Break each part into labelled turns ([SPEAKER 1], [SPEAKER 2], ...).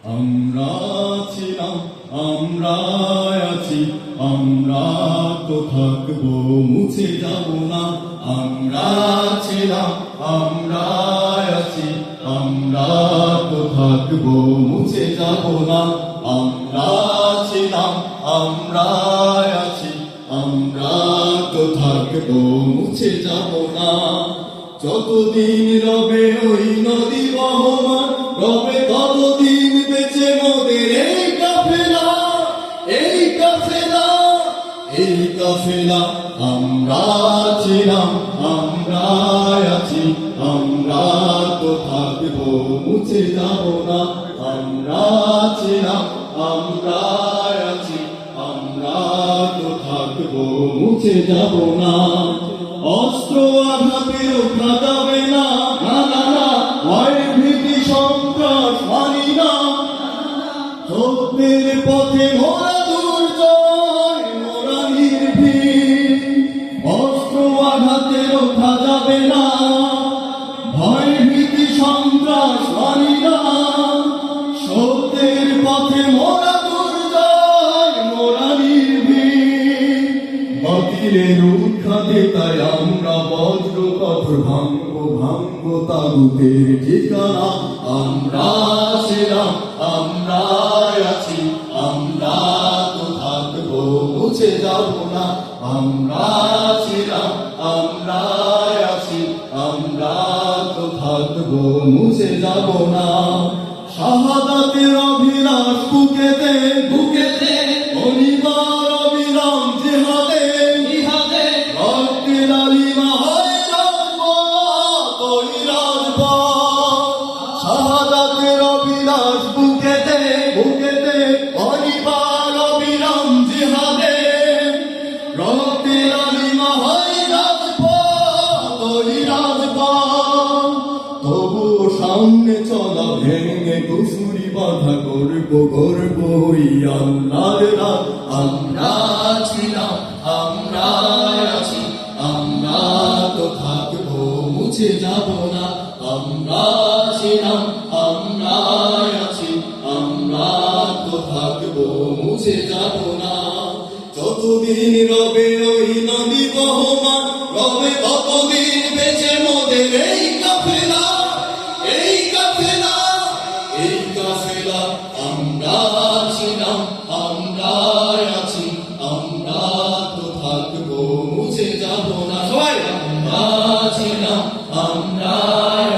[SPEAKER 1] আমরা ছিলাম, আমরা আছি, আমরা তো থাকবো, মুছে যাব না। আমরা ছিলাম, আমরা আছি, আমরা তো থাকবো, মুছে যাব না। আমরা ছিলাম, আমরা আছি, আমরা তো থাকবো, মুছে যাব না। যতদিন রবে ওই নদী বহমান, রবে ততদিন বেঁচে মোদের এই কাফেলা, এই কাফেলা, এই কাফেলা। আমরা ছিলাম, আমরা আছি, আমরা তো থাকবো, মুছে যাব না। আমরা ছিলাম, আমরা আছি, আমরা তো থাকবো, মুছে যাব না। অস্ত্র আঘাতে রক্ষা যাবে না, না না না, ভয় ভীতি সন্ত্রাস মানি না। সত্যের পথে মোরা দুর্জয়, মোরা নির্ভীক। অস্ত্র আঘাতে রক্ষা যাবে না, ভয় ভীতি সন্ত্রাস মানি না। সত্যের পথে মোরা দুর্জয়, মোরা নির্ভীক। বাতিলের উৎখাতে তাই আমরা বজ্র কঠোর ভাঙবো, ভাঙবো তাগুতের ঠিকানা। আমরা ছিলাম, আমরা আছি, আমরা তো থাকবো, মুছে যাব না। আমরা ছিলাম, আমরা আছি, আমরা তো থাকবো, মুছে যাব না। শাহাদাতের অভিলাষ বুকেতে, বুকেতে, অনিবার অবিরাম জিহাদে, জিহাদে। রক্তের লালিমা হয় রাজপথ, ওই রাজপথ। শাহাদাতের অভিলাষ বুকেতে, বুকেতে, অনিবার অবিরাম জিহাদে। রক্তের লালিমা হয় রাজপথ, ওই রাজপথ। তবুও সামনে চলা ভেঙে কুসুরি বাধা করবো, করবো ওই আল্লাহর রাত। আমরা ছিলাম, আমরা আছি, আমরা তো থাকবো, মুছে যাব না। আমরা ছিলাম, আমরা আছি, আমরা তো থাকবো, মুছে যাব না। যতদিন রবে ওই নদী বহমান, রবে ততদিন বেঁচে মোদের এই কাফেলা, এই কাফেলা, এই কাফেলা। আমরা ছিলাম, আমরা আছি, আমরা তো থাকবো, মুছে যাব না। সবাই আমরা ছিলাম, আমরা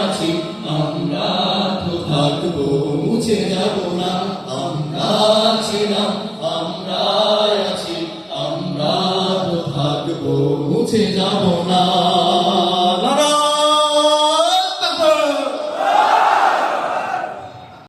[SPEAKER 1] আছি, আমরা তো থাকবো, মুছে যাব না। আমরা ছিলাম, আমরা আছি, আমরা তো থাকবো, মুছে যাব না।